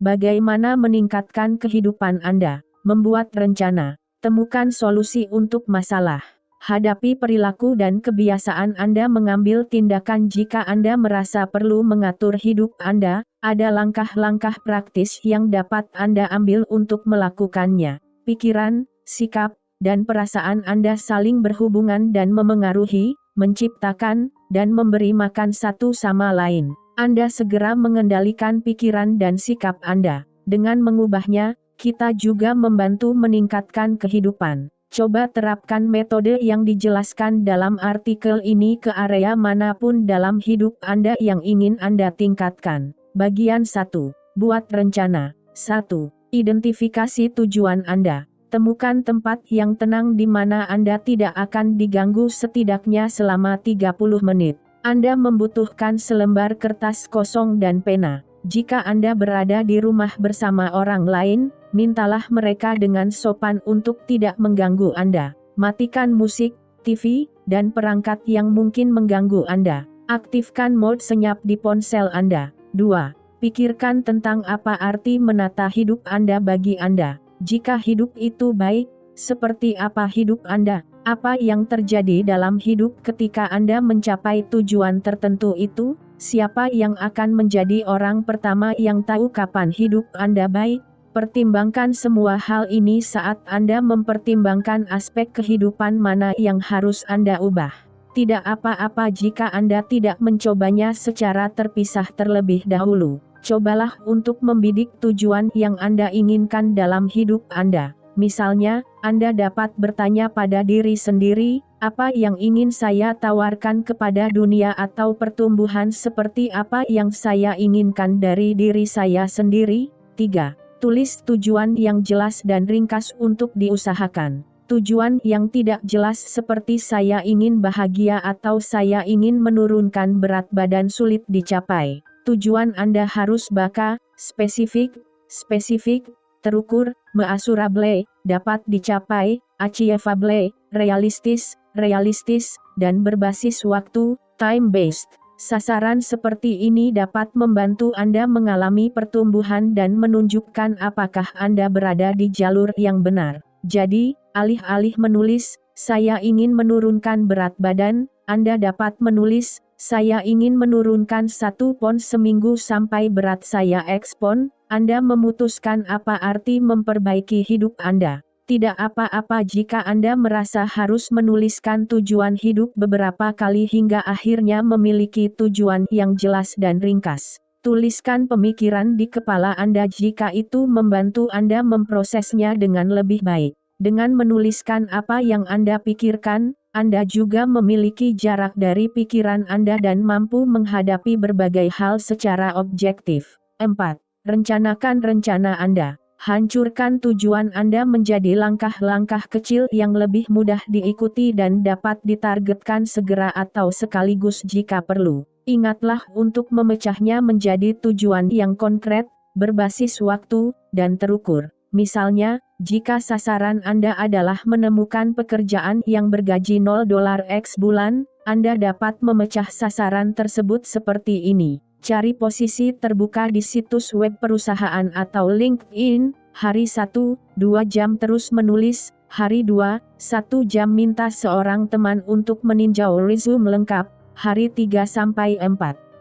Bagaimana meningkatkan kehidupan Anda? Membuat rencana. Temukan solusi untuk masalah. Hadapi perilaku dan kebiasaan Anda mengambil tindakan jika Anda merasa perlu mengatur hidup Anda. Ada langkah-langkah praktis yang dapat Anda ambil untuk melakukannya. Pikiran, sikap, dan perasaan Anda saling berhubungan dan memengaruhi, menciptakan, dan memberi makan satu sama lain. Anda segera mengendalikan pikiran dan sikap Anda. Dengan mengubahnya, kita juga membantu meningkatkan kehidupan. Coba terapkan metode yang dijelaskan dalam artikel ini ke area manapun dalam hidup Anda yang ingin Anda tingkatkan. Bagian 1. Buat rencana. 1. Identifikasi tujuan Anda. Temukan tempat yang tenang di mana Anda tidak akan diganggu setidaknya selama 30 menit. Anda membutuhkan selembar kertas kosong dan pena. Jika Anda berada di rumah bersama orang lain, mintalah mereka dengan sopan untuk tidak mengganggu Anda. Matikan musik, TV, dan perangkat yang mungkin mengganggu Anda. Aktifkan mode senyap di ponsel Anda. 2. Pikirkan tentang apa arti menata hidup Anda bagi Anda. Jika hidup itu baik, seperti apa hidup Anda? Apa yang terjadi dalam hidup ketika Anda mencapai tujuan tertentu itu? Siapa yang akan menjadi orang pertama yang tahu kapan hidup Anda baik? Pertimbangkan semua hal ini saat Anda mempertimbangkan aspek kehidupan mana yang harus Anda ubah. Tidak apa-apa jika Anda tidak mencobanya secara terpisah terlebih dahulu. Cobalah untuk membidik tujuan yang Anda inginkan dalam hidup Anda. Misalnya, Anda dapat bertanya pada diri sendiri, apa yang ingin saya tawarkan kepada dunia atau pertumbuhan seperti apa yang saya inginkan dari diri saya sendiri? 3. Tulis tujuan yang jelas dan ringkas untuk diusahakan. Tujuan yang tidak jelas seperti saya ingin bahagia atau saya ingin menurunkan berat badan sulit dicapai. Tujuan Anda harus spesifik, terukur, measurable, dapat dicapai, achievable, realistis, dan berbasis waktu, time-based. Sasaran seperti ini dapat membantu Anda mengalami pertumbuhan dan menunjukkan apakah Anda berada di jalur yang benar. Jadi, alih-alih menulis, saya ingin menurunkan berat badan, Anda dapat menulis, saya ingin menurunkan 1 pon seminggu sampai berat saya X pon. Anda memutuskan apa arti memperbaiki hidup Anda. Tidak apa-apa jika Anda merasa harus menuliskan tujuan hidup beberapa kali hingga akhirnya memiliki tujuan yang jelas dan ringkas. Tuliskan pemikiran di kepala Anda jika itu membantu Anda memprosesnya dengan lebih baik. Dengan menuliskan apa yang Anda pikirkan, Anda juga memiliki jarak dari pikiran Anda dan mampu menghadapi berbagai hal secara objektif. 4. Rencanakan rencana Anda. Hancurkan tujuan Anda menjadi langkah-langkah kecil yang lebih mudah diikuti dan dapat ditargetkan segera atau sekaligus jika perlu. Ingatlah untuk memecahnya menjadi tujuan yang konkret, berbasis waktu, dan terukur. Misalnya, jika sasaran Anda adalah menemukan pekerjaan yang bergaji $0 X bulan, Anda dapat memecah sasaran tersebut seperti ini. Cari posisi terbuka di situs web perusahaan atau LinkedIn. Hari 1, 2 jam terus menulis. Hari 2, 1 jam minta seorang teman untuk meninjau resume lengkap. Hari 3-4,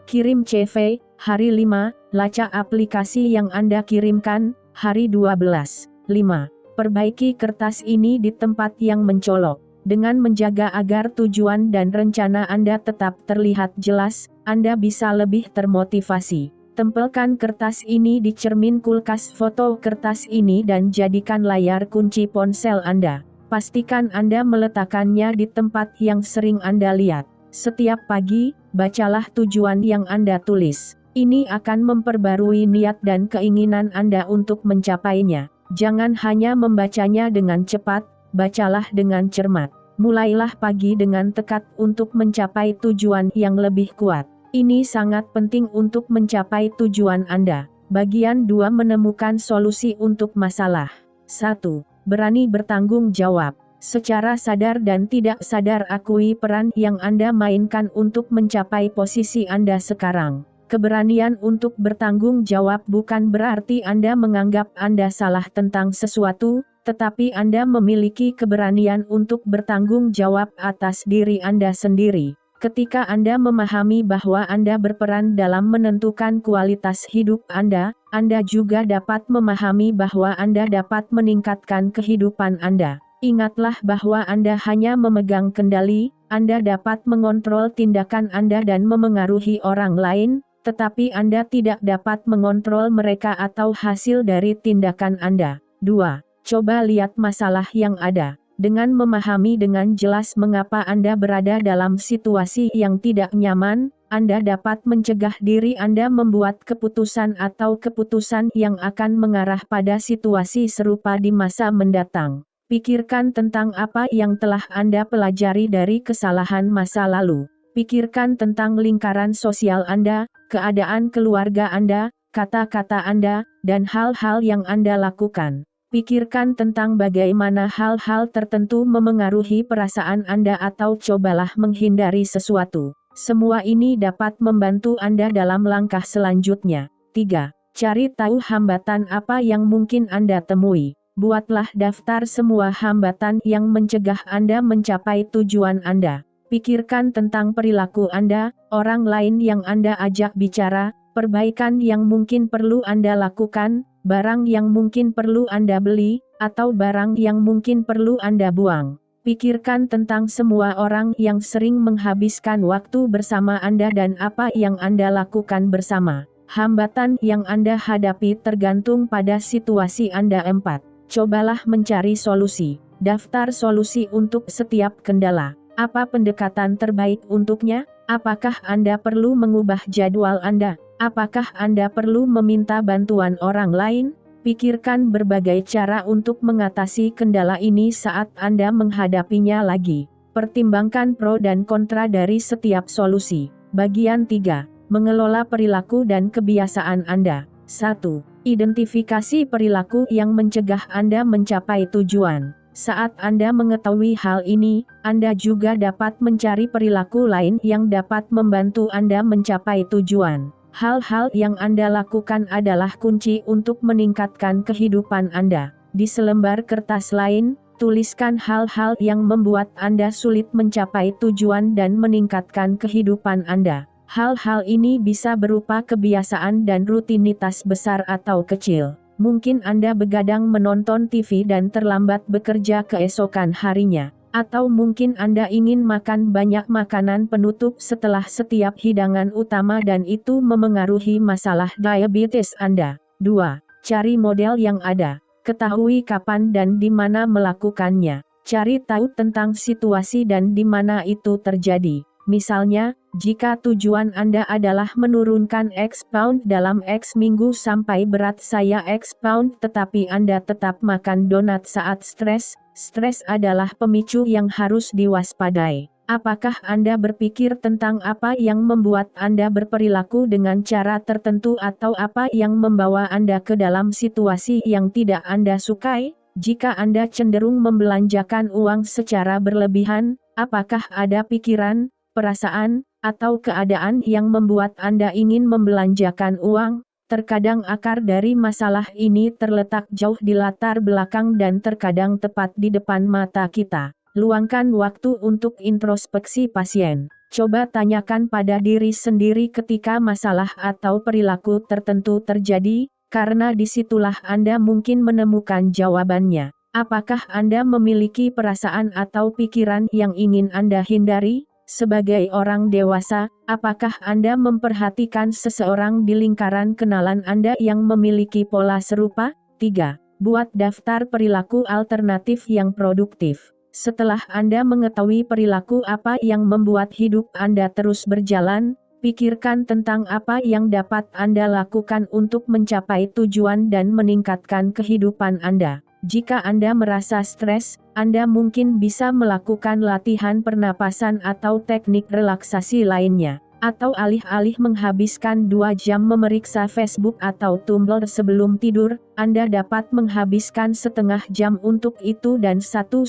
kirim CV. Hari 5, lacak aplikasi yang Anda kirimkan. Hari 12, 5, perbaiki kertas ini di tempat yang mencolok. Dengan menjaga agar tujuan dan rencana Anda tetap terlihat jelas, Anda bisa lebih termotivasi. Tempelkan kertas ini di cermin kulkas foto kertas ini dan jadikan layar kunci ponsel Anda. Pastikan Anda meletakkannya di tempat yang sering Anda lihat. Setiap pagi, bacalah tujuan yang Anda tulis. Ini akan memperbarui niat dan keinginan Anda untuk mencapainya. Jangan hanya membacanya dengan cepat, bacalah dengan cermat. Mulailah pagi dengan tekad untuk mencapai tujuan yang lebih kuat. Ini sangat penting untuk mencapai tujuan Anda. Bagian 2 menemukan solusi untuk masalah. 1. Berani bertanggung jawab. Secara sadar dan tidak sadar akui peran yang Anda mainkan untuk mencapai posisi Anda sekarang. Keberanian untuk bertanggung jawab bukan berarti Anda menganggap Anda salah tentang sesuatu, tetapi Anda memiliki keberanian untuk bertanggung jawab atas diri Anda sendiri. Ketika Anda memahami bahwa Anda berperan dalam menentukan kualitas hidup Anda juga dapat memahami bahwa Anda dapat meningkatkan kehidupan Anda. Ingatlah bahwa Anda hanya memegang kendali, Anda dapat mengontrol tindakan Anda dan memengaruhi orang lain, tetapi Anda tidak dapat mengontrol mereka atau hasil dari tindakan Anda. 2. Coba lihat masalah yang ada. Dengan memahami dengan jelas mengapa Anda berada dalam situasi yang tidak nyaman, Anda dapat mencegah diri Anda membuat keputusan atau keputusan yang akan mengarah pada situasi serupa di masa mendatang. Pikirkan tentang apa yang telah Anda pelajari dari kesalahan masa lalu. Pikirkan tentang lingkaran sosial Anda, keadaan keluarga Anda, kata-kata Anda, dan hal-hal yang Anda lakukan. Pikirkan tentang bagaimana hal-hal tertentu memengaruhi perasaan Anda atau cobalah menghindari sesuatu. Semua ini dapat membantu Anda dalam langkah selanjutnya. 3. Cari tahu hambatan apa yang mungkin Anda temui. Buatlah daftar semua hambatan yang mencegah Anda mencapai tujuan Anda. Pikirkan tentang perilaku Anda, orang lain yang Anda ajak bicara, perbaikan yang mungkin perlu Anda lakukan, barang yang mungkin perlu Anda beli, atau barang yang mungkin perlu Anda buang. Pikirkan tentang semua orang yang sering menghabiskan waktu bersama Anda dan apa yang Anda lakukan bersama. Hambatan yang Anda hadapi tergantung pada situasi Anda. 4. Cobalah mencari solusi. Daftar solusi untuk setiap kendala. Apa pendekatan terbaik untuknya? Apakah Anda perlu mengubah jadwal Anda? Apakah Anda perlu meminta bantuan orang lain? Pikirkan berbagai cara untuk mengatasi kendala ini saat Anda menghadapinya lagi. Pertimbangkan pro dan kontra dari setiap solusi. Bagian 3. Mengelola perilaku dan kebiasaan Anda. 1. Identifikasi perilaku yang mencegah Anda mencapai tujuan. Saat Anda mengetahui hal ini, Anda juga dapat mencari perilaku lain yang dapat membantu Anda mencapai tujuan. Hal-hal yang Anda lakukan adalah kunci untuk meningkatkan kehidupan Anda. Di selembar kertas lain, tuliskan hal-hal yang membuat Anda sulit mencapai tujuan dan meningkatkan kehidupan Anda. Hal-hal ini bisa berupa kebiasaan dan rutinitas besar atau kecil. Mungkin Anda begadang menonton TV dan terlambat bekerja keesokan harinya. Atau mungkin Anda ingin makan banyak makanan penutup setelah setiap hidangan utama dan itu memengaruhi masalah diabetes Anda. 2. Cari model yang ada. Ketahui kapan dan di mana melakukannya. Cari tahu tentang situasi dan di mana itu terjadi. Misalnya, jika tujuan Anda adalah menurunkan X pound dalam X minggu sampai berat saya X pound tetapi Anda tetap makan donat saat stres, stres adalah pemicu yang harus diwaspadai. Apakah Anda berpikir tentang apa yang membuat Anda berperilaku dengan cara tertentu atau apa yang membawa Anda ke dalam situasi yang tidak Anda sukai? Jika Anda cenderung membelanjakan uang secara berlebihan, apakah ada pikiran, perasaan, atau keadaan yang membuat Anda ingin membelanjakan uang? Terkadang akar dari masalah ini terletak jauh di latar belakang dan terkadang tepat di depan mata kita. Luangkan waktu untuk introspeksi pasien. Coba tanyakan pada diri sendiri ketika masalah atau perilaku tertentu terjadi, karena disitulah Anda mungkin menemukan jawabannya. Apakah Anda memiliki perasaan atau pikiran yang ingin Anda hindari? Sebagai orang dewasa, apakah Anda memperhatikan seseorang di lingkaran kenalan Anda yang memiliki pola serupa? 3. Buat daftar perilaku alternatif yang produktif. Setelah Anda mengetahui perilaku apa yang membuat hidup Anda terus berjalan, pikirkan tentang apa yang dapat Anda lakukan untuk mencapai tujuan dan meningkatkan kehidupan Anda. Jika Anda merasa stres, Anda mungkin bisa melakukan latihan pernapasan atau teknik relaksasi lainnya. Atau alih-alih menghabiskan 2 jam memeriksa Facebook atau Tumblr sebelum tidur, Anda dapat menghabiskan setengah jam untuk itu dan 1,5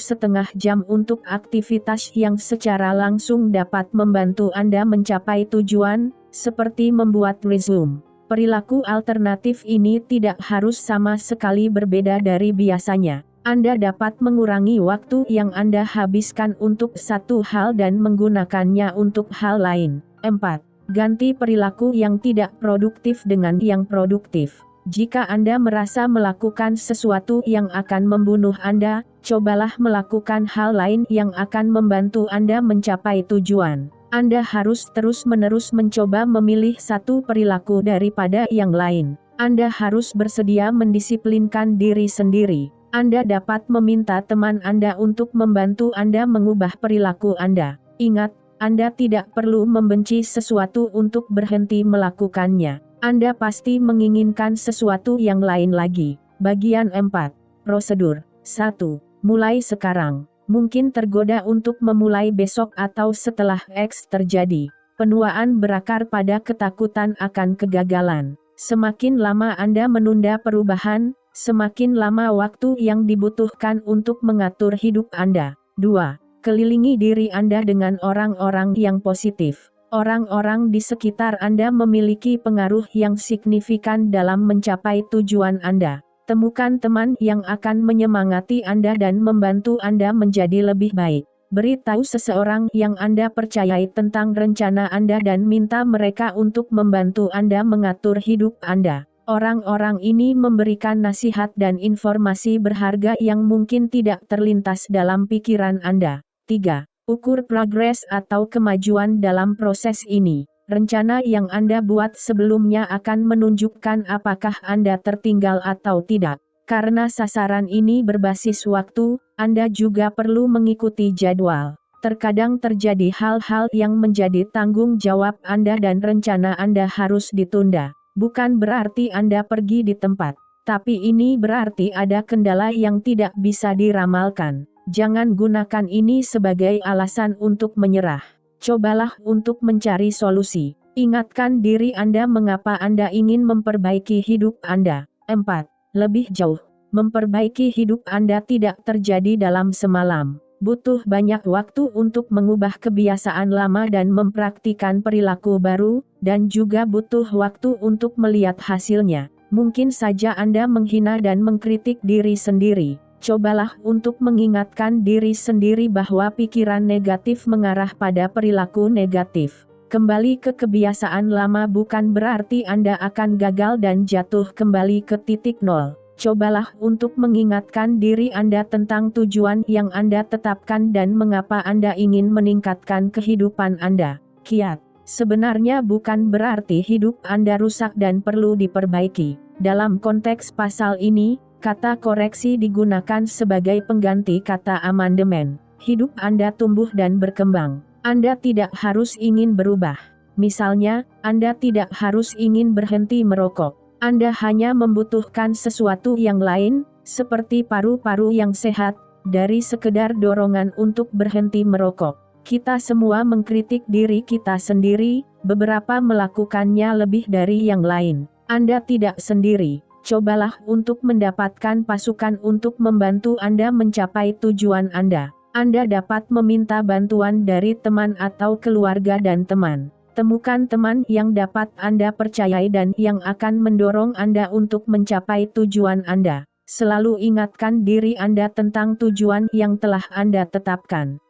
jam untuk aktivitas yang secara langsung dapat membantu Anda mencapai tujuan. seperti membuat resume. Perilaku alternatif ini tidak harus sama sekali berbeda dari biasanya. Anda dapat mengurangi waktu yang Anda habiskan untuk satu hal dan menggunakannya untuk hal lain. 4. Ganti perilaku yang tidak produktif dengan yang produktif. Jika Anda merasa melakukan sesuatu yang akan membunuh Anda, cobalah melakukan hal lain yang akan membantu Anda mencapai tujuan. Anda harus terus-menerus mencoba memilih satu perilaku daripada yang lain. Anda harus bersedia mendisiplinkan diri sendiri. Anda dapat meminta teman Anda untuk membantu Anda mengubah perilaku Anda. Ingat, Anda tidak perlu membenci sesuatu untuk berhenti melakukannya. Anda pasti menginginkan sesuatu yang lain lagi. Bagian 4. Prosedur. 1. Mulai sekarang. Mungkin tergoda untuk memulai besok atau setelah X terjadi. Penuaan berakar pada ketakutan akan kegagalan. Semakin lama Anda menunda perubahan, semakin lama waktu yang dibutuhkan untuk mengatur hidup Anda. 2. Kelilingi diri Anda dengan orang-orang yang positif. Orang-orang di sekitar Anda memiliki pengaruh yang signifikan dalam mencapai tujuan Anda. Temukan teman yang akan menyemangati Anda dan membantu Anda menjadi lebih baik. Beritahu seseorang yang Anda percayai tentang rencana Anda dan minta mereka untuk membantu Anda mengatur hidup Anda. Orang-orang ini memberikan nasihat dan informasi berharga yang mungkin tidak terlintas dalam pikiran Anda. 3. Ukur progres atau kemajuan dalam proses ini. Rencana yang Anda buat sebelumnya akan menunjukkan apakah Anda tertinggal atau tidak. Karena sasaran ini berbasis waktu, Anda juga perlu mengikuti jadwal. Terkadang terjadi hal-hal yang menjadi tanggung jawab Anda dan rencana Anda harus ditunda. Bukan berarti Anda pergi di tempat, tapi ini berarti ada kendala yang tidak bisa diramalkan. Jangan gunakan ini sebagai alasan untuk menyerah. Cobalah untuk mencari solusi. Ingatkan diri Anda mengapa Anda ingin memperbaiki hidup Anda. 4. Lebih jauh. Memperbaiki hidup Anda tidak terjadi dalam semalam. Butuh banyak waktu untuk mengubah kebiasaan lama dan mempraktikkan perilaku baru, dan juga butuh waktu untuk melihat hasilnya. Mungkin saja Anda menghina dan mengkritik diri sendiri. Cobalah untuk mengingatkan diri sendiri bahwa pikiran negatif mengarah pada perilaku negatif. Kembali ke kebiasaan lama bukan berarti Anda akan gagal dan jatuh kembali ke titik nol. Cobalah untuk mengingatkan diri Anda tentang tujuan yang Anda tetapkan dan mengapa Anda ingin meningkatkan kehidupan Anda. Kiat. Sebenarnya bukan berarti hidup Anda rusak dan perlu diperbaiki. Dalam konteks pasal ini, kata koreksi digunakan sebagai pengganti kata amandemen. Hidup Anda tumbuh dan berkembang. Anda tidak harus ingin berubah. Misalnya, Anda tidak harus ingin berhenti merokok. Anda hanya membutuhkan sesuatu yang lain, seperti paru-paru yang sehat, dari sekedar dorongan untuk berhenti merokok. Kita semua mengkritik diri kita sendiri, beberapa melakukannya lebih dari yang lain. Anda tidak sendiri. Cobalah untuk mendapatkan pasukan untuk membantu Anda mencapai tujuan Anda. Anda dapat meminta bantuan dari teman atau keluarga dan teman. Temukan teman yang dapat Anda percayai dan yang akan mendorong Anda untuk mencapai tujuan Anda. Selalu ingatkan diri Anda tentang tujuan yang telah Anda tetapkan.